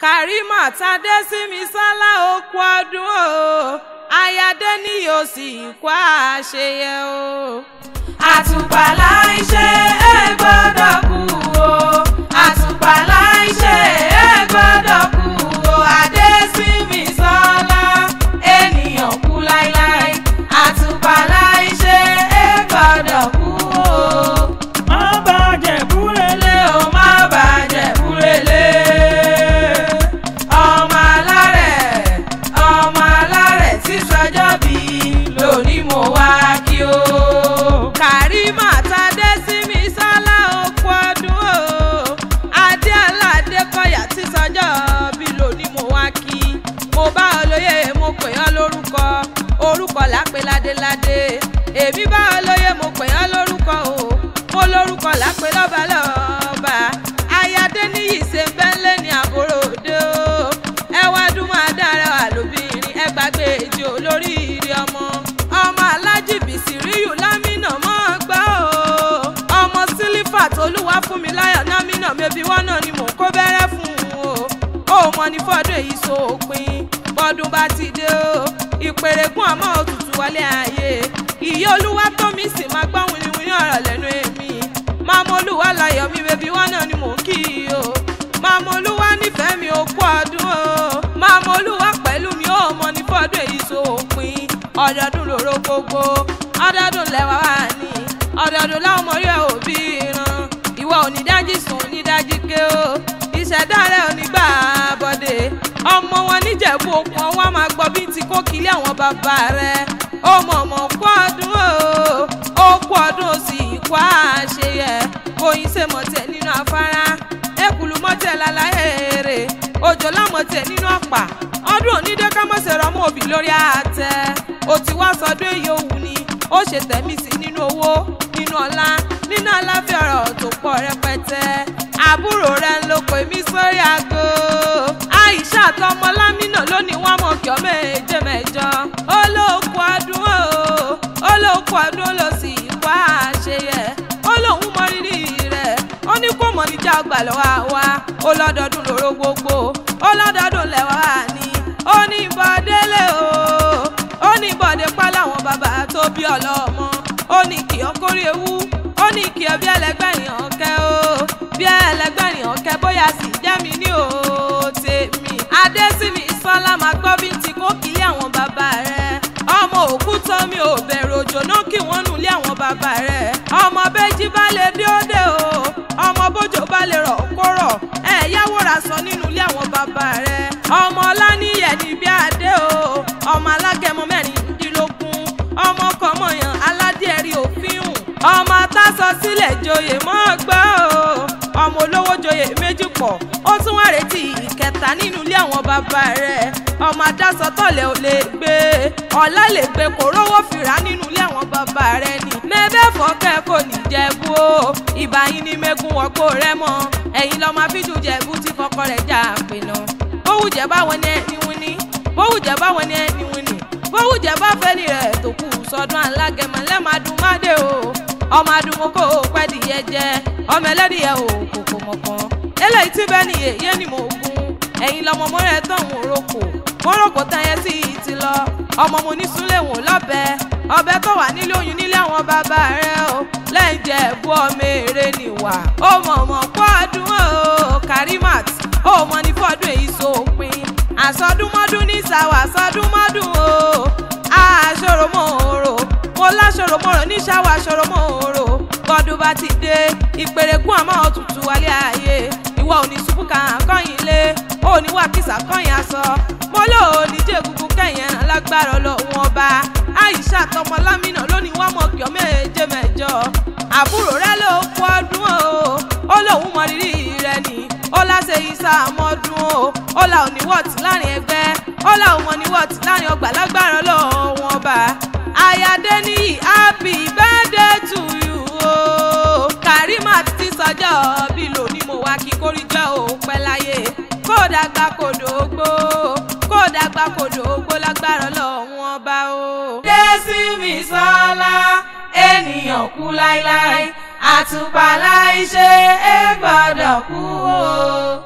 Karimat Adésímisọ́lá ó kú ọdún o, ayáde ni yóò sì kú àṣeyẹ o. Àtùpà láì ṣe é gbọ́dọ̀ kú o, àtùpà láì ṣe é gbọ́dọ̀ kú o. Adésímisọ́lá ènìyàn kú láíláí, àtùpà láì ṣe é gbọ́dọ̀ kú o. Má bàjẹ́ búrẹ́lé o, má bàjẹ́ búrẹ́lé. Lónìí mo wá kí o. Karimat Adésímisọ́lá ó kú ọdún o, adé aládé kọ̀yà tí sọjọ́ bí lónìí mo wá kí. Mo bá ọ lóye mo pè ọ́ lórúkọ, orúkọ lápè ládéládé. Èmi bá ọ lóye mo pè ọ́ lórúkọ o, mo lórúkọ lápè lọ́ba lọ́ba. Ayáde níyì ṣe ń bẹ́ńlẹ̀ ní àbúrò òde o. Ẹ wá dún máa dára wà lóbìnrin, ẹ gbàgbé èjì olóríire ọmọ. Bísíríyù lámínà mọ́ gbá o. Ọmọ Sílífàt olúwa fún mi láyọ̀ lámínà mẹ́bí wọ́n náà ni mò ń kó bẹ́rẹ́ fún o. Ó mọ ní fọ́dún èyí sópin bọ́dún bá ti dé o. Ìpèrègùn àmọ́ òtútù wọlé ayé. Ìyá olúwa tó mi sì máa gbọ́ wíníwíní ọ̀rọ̀ lẹ́nu èmi. Màmá olúwa láyọ̀ mi mẹ́bí wọ́n náà ni mò ń kí o. Màmá olúwa nífẹ̀ẹ́ mi ó kú ọdún o. Màmá olúwa pẹ̀lú mi ó mọ ní fọ́dún èyí sópin. Ọdọọdún lóró gbogbo, ọdọọdún lẹwà wà ní, ọdọọdún láwọn ọmọ rẹ ò bí ìran. Ìwọ ò ní dájí sùn ní dájí ké o, ìṣẹ̀dá rẹ ò ní gbà bọ́dé. Ọmọ wọn níjẹ̀bú okùn ọwọ́ máa gbọ́ bí ti kó kílé àwọn bàbá rẹ. Ó mọ̀mọ́ kú ọdún o, ó kú ọdún ó sì kú àṣeyẹ. Oyin ṣe mọ̀tẹ̀ nínú afárá, èkùlù mọ̀tẹ̀ lálàyèrè, òjò lámọ̀tẹ̀ nínú ọ̀pá. Ọdún onídé ká mọ̀ ṣe rọmọ òbí lórí àtẹ. Ó ti wá sọdún èyí òwú ni, ó ṣe tẹ̀mí sí nínú owó, nínú ọlá, nínú àlàáfíà ọ̀rọ̀ tó pọ̀ rẹpẹtẹ. Àbúrò rẹ̀ ń lo pè mí sórí aago. Àìṣà àtọmọ lámínà lónìí wọ́n mọ̀ kí ọ méje mẹ́jọ. Ó ló kú ọdún o, ó ló kú ọdún ló sì kú àṣeyẹ. Ó lóun mọ rírì rẹ̀, ó ní kó mọ̀ níjà ọgbà lọ́wọ́ wa. Ó lọ́dọọdún lóró gbogbo, ó lọ́dọọdún lẹ́wà ní. Ó ní bọ́délé o, ó ní bọ́dé pa láwọn bàbá tó bí ọlọ́mọ. Ó ní kí ọ kórè ewu, ó ní kí ọ bí ẹlẹgbẹ́rin ọ̀kẹ́ o. Bí ẹlẹgbẹ́rin ọ̀kẹ́ bóyá sì jẹ́ mi ní o tèmi. Adésímisọ́lá máa gbọ́ bí ti kó kílé àwọn bàbá rẹ̀. Ọmọ òkú tán mi ò bẹ̀rù òjò náà kí wọ́n nù lé àwọn bàbá rẹ̀. Ọmọ bẹ́jí bá lè dé ó dé o, ọmọ bójò bá lè rọ̀ kó rọ̀. Ẹ yáwó ra sọ nínú ilé àwọn bàbá rẹ̀. Ọmọ ọláníyẹ̀ ní bí adé o, ọmọ alágẹmọ mẹ́rìndínlógún, ọmọ kọmọyàn aládé ẹ̀rí òfin hùn. Ọmọ atásọ sílẹ̀ joyè mọ́ gbọ́ o, ọmọ olówó joyè méjì pọ̀. Ó tún wá retí ìkẹta nínú ilé àwọn bàbá rẹ̀. Ọmọ adásọ tọ̀lẹ̀ ò lè gbé, ọ̀la lè gbé kò rówó fìrà nínú ilé àwọn bàbá rẹ̀ ni. Mẹ́fẹ́ fọ́kẹ́ kò ní jẹ̀bú o, ìbá yín ní mẹ́gun wọ́gbó rẹ̀ mọ́. Ẹ̀yin lọ́mọ afíjú jẹ̀bú tí fọkọ rẹ̀ jà pinnu. Bówù jẹ́ báwọn ní ẹni wíní, bówù jẹ́ báwọn ní ẹni wíní, bówù jẹ́ bá fẹ́ ní rẹ̀ tó kù sọdún alágẹmọ lẹ́màdùnmáde o. Ọmọ adùnmọ́kò pẹ́dìyẹ jẹ́, ọmọ ẹlẹ́dìyẹ o kòkò mọ̀kan. Eléyìí tí bẹ́ẹ̀ ni èyí ni mò ń gun. Ẹ̀yin lọmọ mọ́rẹ́ tọ̀hún roko, mọ́rọ̀kọ̀ táyẹ sí i ti lọ. Ọmọ mo ní súnlé wò lọ́bẹ̀, ọbẹ̀ tó wà nílé oyún nílé àwọn bàbá rẹ̀ o. Lẹ́yìn jẹ́ ẹ̀bú ọmọ èrè nìwà. Ó mọ̀mọ́ kọ́ ọdún o, Karimat, ó mọ ní fọ́dún èyí sópin. Àsọdúnmọ́dún ní ìsàwọ̀ àsọdúnmọ́dún o. Àṣòròmọ́òrò, mo láṣòròmọ́òrò ní ìṣàwọ̀ àṣòròmọ́òrò. Bọ́dún bá ti dé, ìpèrègùn àmọ́ òtútù wálé ayé. Ìwọ ò ní ṣubú kan kọ́yìn lé, ó ní wà kìsà kọ́yìn aṣọ. Mo lò ó ní jẹ́ egungun kẹ́yìn alágbára ọlọ́run ọba. Àìṣà àtọmọ lámínà lónìí wọ́n mọ̀ kí ọ méje mẹ́jọ. Àbúrò rẹ̀ ló kú ọdún o, ó lóun mọ rírì rẹ̀ ni. Ó láṣẹ ìsà àmọ́dún o, ó là ò ní wọ́ọ̀tì láàrin ẹgbẹ́, ó là ò mọ ní wọ́ọ̀tì láàrin ọgbà lágbára ọlọ́run ọba. Ayáde níyì happy birthday to you o. Karimat ti sọjọ́ bí lónìí mo wá kí kórìjọ́ ò pẹ́ láyé. Kó dàgbà kó dògbó, kó dàgbà kó dògbó lágbára ọlọ́run ọba o. Adésímisọ́lá ènìyàn kú láíláí, àtùpà láì ṣe é gbọ́dọ̀ kú o.